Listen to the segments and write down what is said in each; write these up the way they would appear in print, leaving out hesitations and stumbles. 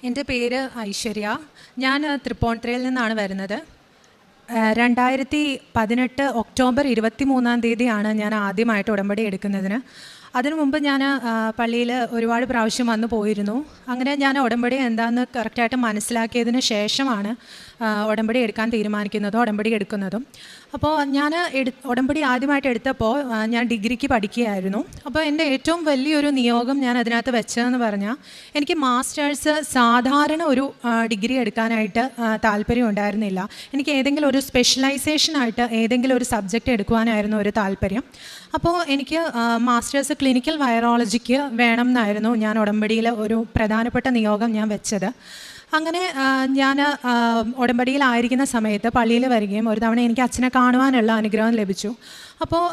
എൻ്റെ പേര് ഐശ്വര്യ. ഞാൻ തൃപ്പൂണിത്തുറയിൽ നിന്നാണ് വരുന്നത്. 2018 ഒക്ടോബർ 23 ഞാൻ ആദ്യമായിട്ട് ഉടമ്പടി എടുക്കുന്നതിന്. അതിനു മുമ്പ് ഞാൻ പള്ളിയിൽ ഒരുപാട് പ്രാവശ്യം വന്നു പോയിരുന്നു. അങ്ങനെ ഞാൻ ഉടമ്പടി എന്താണെന്ന് കറക്റ്റായിട്ട് മനസ്സിലാക്കിയതിന് ശേഷമാണ് ഉടമ്പടി എടുക്കാൻ തീരുമാനിക്കുന്നതും ഉടമ്പടി എടുക്കുന്നതും. അപ്പോൾ ഞാൻ ഉടമ്പടി ആദ്യമായിട്ട് എടുത്തപ്പോൾ ഞാൻ ഡിഗ്രിക്ക് പഠിക്കുകയായിരുന്നു. അപ്പോൾ എൻ്റെ ഏറ്റവും വലിയൊരു നിയോഗം ഞാൻ അതിനകത്ത് വെച്ചതെന്ന് പറഞ്ഞാൽ, എനിക്ക് മാസ്റ്റേഴ്സ് സാധാരണ ഒരു ഡിഗ്രി എടുക്കാനായിട്ട് താല്പര്യം ഉണ്ടായിരുന്നില്ല. എനിക്ക് ഏതെങ്കിലും ഒരു സ്പെഷ്യലൈസേഷനായിട്ട് ഏതെങ്കിലും ഒരു സബ്ജക്റ്റ് എടുക്കുവാനായിരുന്നു ഒരു താല്പര്യം. അപ്പോൾ എനിക്ക് മാസ്റ്റേഴ്സ് ക്ലിനിക്കൽ വൈറോളജിക്ക് വേണം എന്നായിരുന്നു ഞാൻ ഉടമ്പടിയിൽ ഒരു പ്രധാനപ്പെട്ട നിയോഗം ഞാൻ വെച്ചത്. അങ്ങനെ ഞാൻ ഉടമ്പടിയിലായിരിക്കുന്ന സമയത്ത് പള്ളിയിൽ വരികയും ഒരു തവണ എനിക്ക് അച്ഛനെ കാണുവാനുള്ള അനുഗ്രഹം ലഭിച്ചു. അപ്പോൾ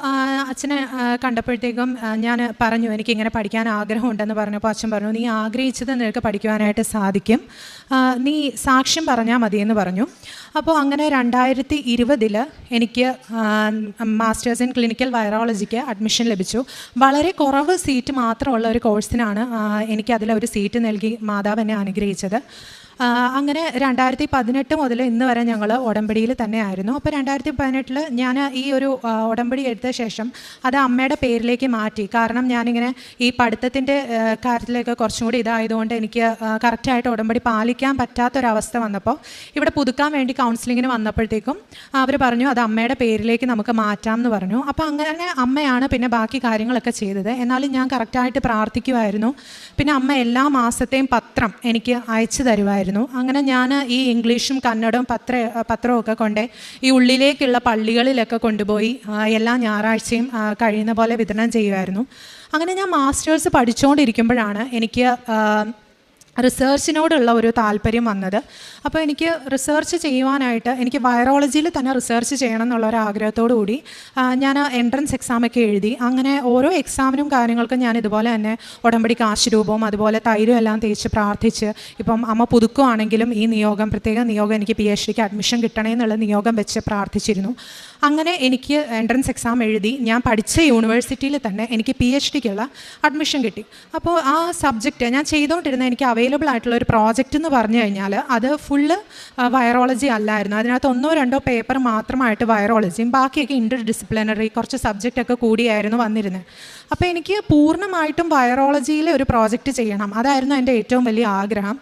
അച്ഛനെ കണ്ടപ്പോഴത്തേക്കും ഞാൻ പറഞ്ഞു, എനിക്കിങ്ങനെ പഠിക്കാൻ ആഗ്രഹമുണ്ടെന്ന് പറഞ്ഞപ്പോൾ അച്ഛൻ പറഞ്ഞു, നീ ആഗ്രഹിച്ചത് നിനക്ക് പഠിക്കുവാനായിട്ട് സാധിക്കും, നീ സാക്ഷ്യം പറഞ്ഞാൽ മതിയെന്ന് പറഞ്ഞു. അപ്പോൾ അങ്ങനെ 2020 എനിക്ക് മാസ്റ്റേഴ്സ് ഇൻ ക്ലിനിക്കൽ വൈറോളജിക്ക് അഡ്മിഷൻ ലഭിച്ചു. വളരെ കുറവ് സീറ്റ് മാത്രമുള്ള ഒരു കോഴ്സിനാണ് എനിക്കതിലൊരു സീറ്റ് നൽകി മാതാവ് എന്നെ അനുഗ്രഹിച്ചത്. അങ്ങനെ 2018 മുതൽ ഇന്ന് വരെ ഞങ്ങൾ ഉടമ്പടിയിൽ തന്നെയായിരുന്നു. അപ്പോൾ 2018 ഞാൻ ഈ ഒരു ഉടമ്പടി എടുത്ത ശേഷം അത് അമ്മയുടെ പേരിലേക്ക് മാറ്റി. കാരണം ഞാനിങ്ങനെ ഈ പഠിത്തത്തിൻ്റെ കാര്യത്തിലേക്ക് കുറച്ചും കൂടി ഇതായതുകൊണ്ട് എനിക്ക് കറക്റ്റായിട്ട് ഉടമ്പടി പാലിക്കാൻ പറ്റാത്തൊരവസ്ഥ വന്നപ്പോൾ ഇവിടെ പുതുക്കാൻ വേണ്ടി കൗൺസിലിങ്ങിന് വന്നപ്പോഴത്തേക്കും അവർ പറഞ്ഞു അത് അമ്മയുടെ പേരിലേക്ക് നമുക്ക് മാറ്റാം എന്ന് പറഞ്ഞു. അപ്പോൾ അങ്ങനെ അമ്മയാണ് പിന്നെ ബാക്കി കാര്യങ്ങളൊക്കെ ചെയ്തത്. എന്നാലും ഞാൻ കറക്റ്റായിട്ട് പ്രാർത്ഥിക്കുമായിരുന്നു. പിന്നെ അമ്മ എല്ലാ മാസത്തെയും പത്രം എനിക്ക് അയച്ചു തരുമായിരുന്നു. അങ്ങനെ ഞാൻ ഈ ഇംഗ്ലീഷും കന്നഡവും പത്രമൊക്കെ കൊണ്ട് ഈ ഉള്ളിലേക്കുള്ള പള്ളികളിലൊക്കെ കൊണ്ടുപോയി എല്ലാ ഞായറാഴ്ചയും കഴിയുന്ന പോലെ വിതരണം ചെയ്യുമായിരുന്നു. അങ്ങനെ ഞാൻ മാസ്റ്റേഴ്സ് പഠിച്ചുകൊണ്ടിരിക്കുമ്പോഴാണ് എനിക്ക് റിസർച്ചിനോടുള്ള ഒരു താല്പര്യം വന്നത്. അപ്പോൾ എനിക്ക് റിസർച്ച് ചെയ്യുവാനായിട്ട് എനിക്ക് വൈറോളജിയിൽ തന്നെ റിസർച്ച് ചെയ്യണം എന്നുള്ള ഒരു ആഗ്രഹത്തോടു കൂടി ഞാൻ എൻട്രൻസ് എക്സാമൊക്കെ എഴുതി. അങ്ങനെ ഓരോ എക്സാമിനും കാര്യങ്ങൾക്കും ഞാൻ ഇതുപോലെ തന്നെ ഉടമ്പടി കാശുരൂപവും അതുപോലെ തൈരും എല്ലാം തേച്ച് പ്രാർത്ഥിച്ച്, ഇപ്പം അമ്മ പുതുക്കുവാണെങ്കിലും ഈ നിയോഗം, പ്രത്യേക നിയോഗം, എനിക്ക് PhDക്ക് അഡ്മിഷൻ കിട്ടണേ എന്നുള്ള നിയോഗം വെച്ച് പ്രാർത്ഥിച്ചിരുന്നു. അങ്ങനെ എനിക്ക് എൻട്രൻസ് എക്സാം എഴുതി ഞാൻ പഠിച്ച യൂണിവേഴ്സിറ്റിയിൽ തന്നെ എനിക്ക് PhDക്കുള്ള അഡ്മിഷൻ കിട്ടി. അപ്പോൾ ആ സബ്ജക്റ്റ് ഞാൻ ചെയ്തുകൊണ്ടിരുന്ന എനിക്ക് അവൈലബിൾ ആയിട്ടുള്ള ഒരു പ്രോജക്റ്റ് എന്ന് പറഞ്ഞു കഴിഞ്ഞാൽ അത് ഫുള്ള് വൈറോളജി അല്ലായിരുന്നു. അതിനകത്ത് 1-2 പേപ്പർ മാത്രമായിട്ട് വൈറോളജിയും ബാക്കിയൊക്കെ ഇൻ്റർ ഡിസിപ്ലിനറി കുറച്ച് സബ്ജക്റ്റൊക്കെ കൂടിയായിരുന്നു വന്നിരുന്നത്. അപ്പോൾ എനിക്ക് പൂർണ്ണമായിട്ടും വൈറോളജിയിലെ ഒരു പ്രോജക്റ്റ് ചെയ്യണം, അതായിരുന്നു എൻ്റെ ഏറ്റവും വലിയ ആഗ്രഹം.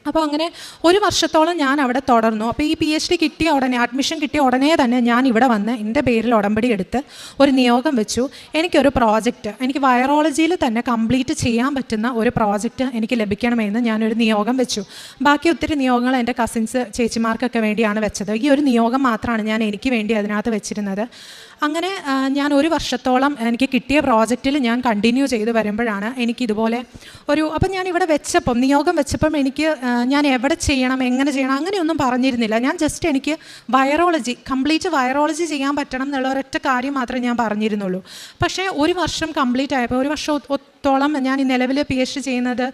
അപ്പോൾ അങ്ങനെ 1 വർഷത്തോളം ഞാൻ അവിടെ തുടർന്നു. അപ്പോൾ ഈ PhD കിട്ടിയ ഉടനെ, അഡ്മിഷൻ കിട്ടിയ ഉടനെ തന്നെ ഞാൻ ഇവിടെ വന്ന് എൻ്റെ പേരിൽ ഉടമ്പടി എടുത്ത് ഒരു നിയോഗം വെച്ചു. എനിക്കൊരു പ്രോജക്റ്റ്, എനിക്ക് വൈറോളജിയിൽ തന്നെ കംപ്ലീറ്റ് ചെയ്യാൻ പറ്റുന്ന ഒരു പ്രോജക്റ്റ് എനിക്ക് ലഭിക്കണമെന്ന് ഞാനൊരു നിയോഗം വെച്ചു. ബാക്കി ഒത്തിരി നിയോഗങ്ങൾ എൻ്റെ കസിൻസ് ചേച്ചിമാർക്കൊക്കെ വേണ്ടിയാണ് വെച്ചത്. ഈ ഒരു നിയോഗം മാത്രമാണ് ഞാൻ എനിക്ക് വേണ്ടി അതിനകത്ത് വെച്ചിരുന്നത്. അങ്ങനെ ഞാൻ 1 വർഷത്തോളം എനിക്ക് കിട്ടിയ പ്രോജക്റ്റിൽ ഞാൻ കണ്ടിന്യൂ ചെയ്ത് വരുമ്പോഴാണ് എനിക്കിതുപോലെ അപ്പം ഞാൻ ഇവിടെ വെച്ചപ്പം, നിയോഗം വെച്ചപ്പം എനിക്ക് ഞാൻ എവിടെ ചെയ്യണം, എങ്ങനെ ചെയ്യണം, അങ്ങനെയൊന്നും പറഞ്ഞിരുന്നില്ല. ഞാൻ ജസ്റ്റ് എനിക്ക് കംപ്ലീറ്റ് വൈറോളജി ചെയ്യാൻ പറ്റണം എന്നുള്ള ഒരൊറ്റ കാര്യം മാത്രമേ ഞാൻ പറഞ്ഞിരുന്നുള്ളൂ. പക്ഷേ 1 വർഷം കംപ്ലീറ്റ് ആയപ്പോൾ, 1 വർഷത്തോളം ഞാൻ ഈ നിലവിൽ PhD ചെയ്യുന്നത്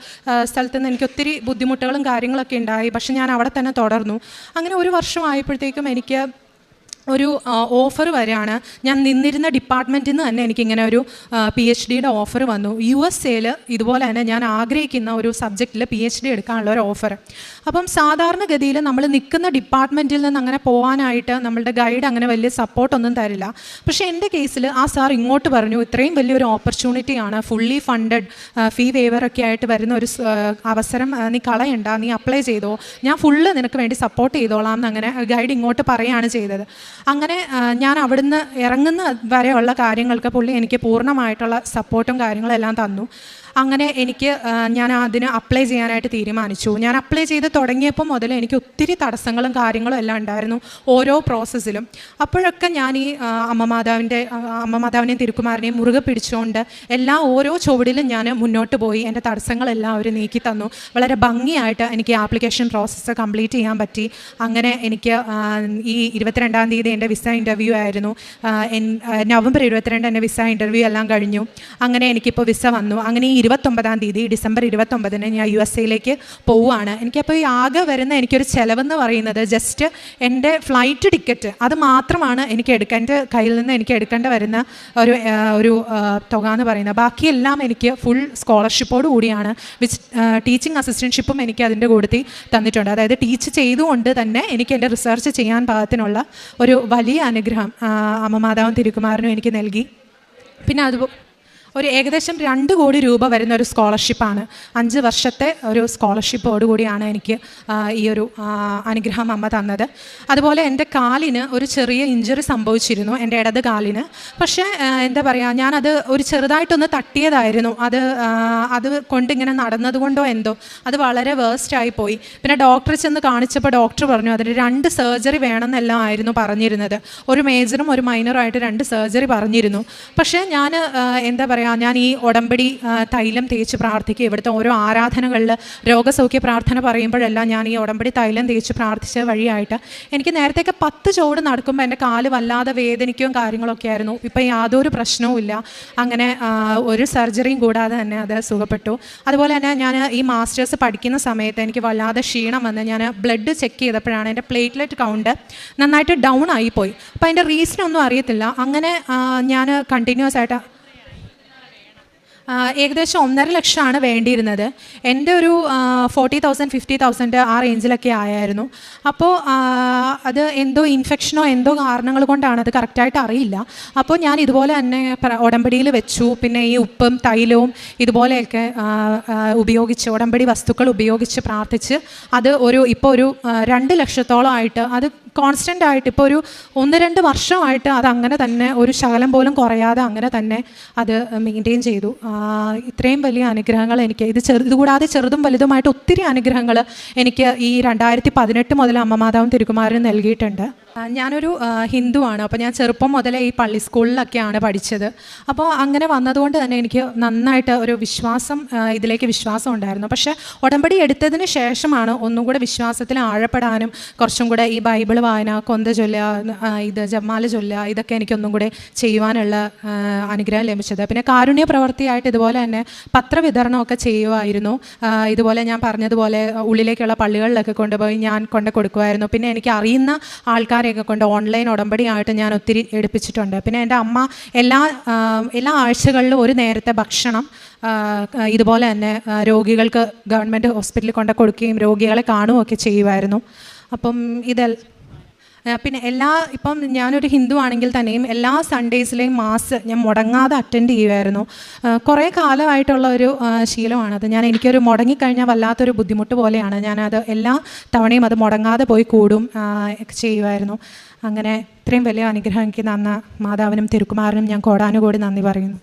സ്ഥലത്ത് നിന്ന് എനിക്ക് ഒത്തിരി ബുദ്ധിമുട്ടുകളും കാര്യങ്ങളൊക്കെ ഉണ്ടായി. പക്ഷേ ഞാൻ അവിടെ തന്നെ തുടർന്നു. അങ്ങനെ 1 വർഷം ആയപ്പോഴത്തേക്കും എനിക്ക് ഒരു ഓഫർ വരികയാണ്. ഞാൻ നിന്നിരുന്ന ഡിപ്പാർട്ട്മെൻറ്റിൽ നിന്ന് തന്നെ എനിക്കിങ്ങനെ ഒരു PhDയുടെ ഓഫർ വന്നു. USA ഇതുപോലെ തന്നെ ഞാൻ ആഗ്രഹിക്കുന്ന ഒരു സബ്ജക്റ്റിൽ PhD എടുക്കാനുള്ള ഒരു ഓഫർ. അപ്പം സാധാരണഗതിയിൽ നമ്മൾ നിൽക്കുന്ന ഡിപ്പാർട്ട്മെൻറ്റിൽ നിന്ന് അങ്ങനെ പോകാനായിട്ട് നമ്മളുടെ ഗൈഡ് അങ്ങനെ വലിയ സപ്പോർട്ടൊന്നും തരില്ല. പക്ഷേ എൻ്റെ കേസിൽ ആ സാർ ഇങ്ങോട്ട് പറഞ്ഞു, ഇത്രയും വലിയൊരു ഓപ്പർച്യൂണിറ്റിയാണ്, ഫുള്ളി ഫണ്ടഡ്, ഫീ വേവറൊക്കെ ആയിട്ട് വരുന്ന ഒരു അവസരം നീ കളയണ്ട, നീ അപ്ലൈ ചെയ്തോ, ഞാൻ ഫുള്ള് നിനക്ക് വേണ്ടി സപ്പോർട്ട് ചെയ്തോളാം എന്നങ്ങനെ ഗൈഡ് ഇങ്ങോട്ട് പറയുകയാണ് ചെയ്തത്. അങ്ങനെ ഞാൻ അവിടുന്ന് ഇറങ്ങുന്ന വരെയുള്ള കാര്യങ്ങൾക്ക് പുള്ളി എനിക്ക് പൂർണ്ണമായിട്ടുള്ള സപ്പോർട്ടും കാര്യങ്ങളെല്ലാം തന്നു. അങ്ങനെ ഞാൻ അതിന് അപ്ലൈ ചെയ്യാനായിട്ട് തീരുമാനിച്ചു. ഞാൻ അപ്ലൈ ചെയ്ത് തുടങ്ങിയപ്പോൾ മുതൽ എനിക്ക് ഒത്തിരി തടസ്സങ്ങളും കാര്യങ്ങളും എല്ലാം ഉണ്ടായിരുന്നു ഓരോ പ്രോസസ്സിലും. അപ്പോഴൊക്കെ ഞാൻ ഈ അമ്മമാതാവിനെയും തിരുക്കുമാരനെയും മുറുകെ പിടിച്ചുകൊണ്ട് ഓരോ ചുവടിലും ഞാൻ മുന്നോട്ട് പോയി. എൻ്റെ തടസ്സങ്ങളെല്ലാം അവർ നീക്കി തന്നു. വളരെ ഭംഗിയായിട്ട് എനിക്ക് ആപ്ലിക്കേഷൻ പ്രോസസ്സ് കംപ്ലീറ്റ് ചെയ്യാൻ പറ്റി. അങ്ങനെ എനിക്ക് ഈ 22-ാം തീയതി എൻ്റെ വിസ ഇൻ്റർവ്യൂ ആയിരുന്നു. നവംബർ 22 എൻ്റെ വിസ ഇൻ്റർവ്യൂ എല്ലാം കഴിഞ്ഞു. അങ്ങനെ എനിക്കിപ്പോൾ വിസ വന്നു. അങ്ങനെ ഈ 29-ാം തീയതി ഡിസംബർ 29-ന് ഞാൻ USA പോവുകയാണ്. എനിക്കപ്പോൾ ഈ ആകെ വരുന്ന എനിക്കൊരു ചിലവെന്ന് പറയുന്നത് ജസ്റ്റ് എൻ്റെ ഫ്ലൈറ്റ് ടിക്കറ്റ് അത് മാത്രമാണ് എൻ്റെ കയ്യിൽ നിന്ന് എനിക്ക് എടുക്കേണ്ടി വരുന്ന ഒരു തുക എന്ന് പറയുന്നത്. ബാക്കിയെല്ലാം എനിക്ക് ഫുൾ സ്കോളർഷിപ്പോട് കൂടിയാണ്. ടീച്ചിങ് അസിസ്റ്റൻഷിപ്പും എനിക്ക് അതിൻ്റെ കൂട്ടത്തിൽ തന്നിട്ടുണ്ട്. അതായത് ടീച്ച് ചെയ്തുകൊണ്ട് തന്നെ എനിക്ക് എൻ്റെ റിസർച്ച് ചെയ്യാൻ പാകത്തിനുള്ള ഒരു വലിയ അനുഗ്രഹം അമ്മ മാതാവും തിരുക്കുമാരനും എനിക്ക് നൽകി. പിന്നെ ഒരു ഏകദേശം 2 കോടി രൂപ വരുന്ന ഒരു സ്കോളർഷിപ്പാണ്. 5 വർഷത്തെ ഒരു സ്കോളർഷിപ്പോടുകൂടിയാണ് എനിക്ക് ഈ ഒരു അനുഗ്രഹം അമ്മ തന്നത്. അതുപോലെ എൻ്റെ കാലിന് ഒരു ചെറിയ ഇഞ്ചുറി സംഭവിച്ചിരുന്നു, എൻ്റെ ഇടത് കാലിന്. പക്ഷേ എന്താ പറയുക, ഞാനത് ഒരു ചെറുതായിട്ടൊന്ന് തട്ടിയതായിരുന്നു. അത് കൊണ്ടിങ്ങനെ നടന്നതുകൊണ്ടോ എന്തോ അത് വളരെ വേസ്റ്റായി പോയി. പിന്നെ ഡോക്ടറെ ചെന്ന് കാണിച്ചപ്പോൾ ഡോക്ടർ പറഞ്ഞു അതിന് 2 സർജറി വേണമെന്നെല്ലാം ആയിരുന്നു പറഞ്ഞിരുന്നത്. ഒരു മേജറും ഒരു മൈനറുമായിട്ട് 2 സർജറി പറഞ്ഞിരുന്നു. പക്ഷേ ഞാൻ എന്താ പറയുക, ഞാൻ ഈ ഉടമ്പടി തൈലം തേച്ച് പ്രാർത്ഥിക്കുക. ഇവിടുത്തെ ഓരോ ആരാധനകളിൽ രോഗസൗഖ്യ പ്രാർത്ഥന പറയുമ്പോഴെല്ലാം ഞാൻ ഈ ഉടമ്പടി തൈലം തേച്ച് പ്രാർത്ഥിച്ച വഴിയായിട്ട് എനിക്ക് നേരത്തേക്ക് 10 ചുവട് നടക്കുമ്പോൾ എൻ്റെ കാല് വല്ലാതെ വേദനിക്കുകയും കാര്യങ്ങളൊക്കെ ആയിരുന്നു. ഇപ്പം യാതൊരു പ്രശ്നവും ഇല്ല. അങ്ങനെ ഒരു സർജറിയും കൂടാതെ തന്നെ അത് സുഖപ്പെട്ടു. അതുപോലെ തന്നെ ഞാൻ ഈ മാസ്റ്റേഴ്സ് പഠിക്കുന്ന സമയത്ത് എനിക്ക് വല്ലാതെ ക്ഷീണം വന്ന് ഞാൻ ബ്ലഡ് ചെക്ക് ചെയ്തപ്പോഴാണ് എൻ്റെ പ്ലേറ്റ്ലെറ്റ് കൗണ്ട് നന്നായിട്ട് ഡൗൺ ആയിപ്പോയി. അപ്പോൾ അതിൻ്റെ റീസണൊന്നും അറിയത്തില്ല. അങ്ങനെ ഞാൻ കണ്ടിന്യൂസ് ആയിട്ട് ഏകദേശം 1.5 ലക്ഷമാണ് വേണ്ടിയിരുന്നത്. എൻ്റെ ഒരു 40,000 50,000 ആ റേഞ്ചിലൊക്കെ ആയായിരുന്നു. അപ്പോൾ അത് എന്തോ ഇൻഫെക്ഷനോ എന്തോ കാരണങ്ങൾ കൊണ്ടാണ്, അത് കറക്റ്റായിട്ട് അറിയില്ല. അപ്പോൾ ഞാൻ ഇതുപോലെ തന്നെ ഉടമ്പടിയിൽ വെച്ചു. പിന്നെ ഈ ഉപ്പും തൈലവും ഇതുപോലെയൊക്കെ ഉപയോഗിച്ച് ഉടമ്പടി വസ്തുക്കൾ ഉപയോഗിച്ച് പ്രാർത്ഥിച്ച് അത് ഇപ്പോൾ ഒരു 2 ലക്ഷത്തോളമായിട്ട് അത് കോൺസ്റ്റൻ്റ് ആയിട്ട് ഇപ്പോൾ ഒരു 1-2 വർഷമായിട്ട് അത് അങ്ങനെ തന്നെ ഒരു ശകലം പോലും കുറയാതെ അങ്ങനെ തന്നെ അത് മെയിൻറ്റെയിൻ ചെയ്തു. ഇത്രയും വലിയ അനുഗ്രഹങ്ങൾ എനിക്ക് ഇതുകൂടാതെ ചെറുതും വലുതുമായിട്ട് ഒത്തിരി അനുഗ്രഹങ്ങൾ എനിക്ക് ഈ 2018 മുതൽ അമ്മ മാതാവും തിരുക്കുമാരനും നൽകിയിട്ടുണ്ട്. ഞാനൊരു ഹിന്ദുവാണ്. അപ്പോൾ ഞാൻ ചെറുപ്പം മുതലേ ഈ പള്ളി സ്കൂളിലൊക്കെയാണ് പഠിച്ചത്. അപ്പോൾ അങ്ങനെ വന്നതുകൊണ്ട് തന്നെ എനിക്ക് നന്നായിട്ട് ഒരു ഇതിലേക്ക് വിശ്വാസം ഉണ്ടായിരുന്നു. പക്ഷേ ഉടമ്പടി എടുത്തതിന് ശേഷമാണ് ഒന്നും കൂടെ വിശ്വാസത്തിൽ ആഴപ്പെടാനും കുറച്ചും കൂടെ ഈ ബൈബിൾ വായന, കൊന്ത ചൊല്ലുക, ജമാല ചൊല്ലുക, ഇതൊക്കെ എനിക്കൊന്നും കൂടെ ചെയ്യുവാനുള്ള അനുഗ്രഹം ലഭിച്ചത്. പിന്നെ കാരുണ്യ പ്രവൃത്തിയായിട്ട് ഇതുപോലെ തന്നെ പത്രവിതരണമൊക്കെ ചെയ്യുമായിരുന്നു. ഇതുപോലെ ഞാൻ പറഞ്ഞതുപോലെ ഉള്ളിലേക്കുള്ള പള്ളികളിലൊക്കെ കൊണ്ടുപോയി ഞാൻ കൊടുക്കുമായിരുന്നു. പിന്നെ എനിക്ക് അറിയുന്ന ആൾക്കാരെയൊക്കെ കൊണ്ട് ഓൺലൈൻ ഉടമ്പടിയായിട്ട് ഞാൻ ഒത്തിരി എടുപ്പിച്ചിട്ടുണ്ട്. പിന്നെ എൻ്റെ അമ്മ എല്ലാ ആഴ്ചകളിലും ഒരു നേരത്തെ ഭക്ഷണം ഇതുപോലെ തന്നെ രോഗികൾക്ക് ഗവൺമെൻറ് ഹോസ്പിറ്റലിൽ കൊടുക്കുകയും രോഗികളെ കാണുകയൊക്കെ ചെയ്യുമായിരുന്നു. അപ്പം പിന്നെ ഇപ്പം ഞാനൊരു ഹിന്ദു ആണെങ്കിൽ തന്നെയും എല്ലാ സൺഡേസിലെയും മാസ് ഞാൻ മുടങ്ങാതെ അറ്റൻഡ് ചെയ്യുമായിരുന്നു. കുറേ കാലമായിട്ടുള്ള ഒരു ശീലമാണത്. എനിക്കൊരു മുടങ്ങിക്കഴിഞ്ഞാൽ വല്ലാത്തൊരു ബുദ്ധിമുട്ട് പോലെയാണ്. ഞാനത് എല്ലാ തവണയും അത് മുടങ്ങാതെ പോയി കൂടും ചെയ്യുമായിരുന്നു. അങ്ങനെ ഇത്രയും വലിയ അനുഗ്രഹം എനിക്ക് തന്ന മാതാവിനും തിരുക്കുമാരനും ഞാൻ കോടാനുകോടി നന്ദി പറയുന്നു.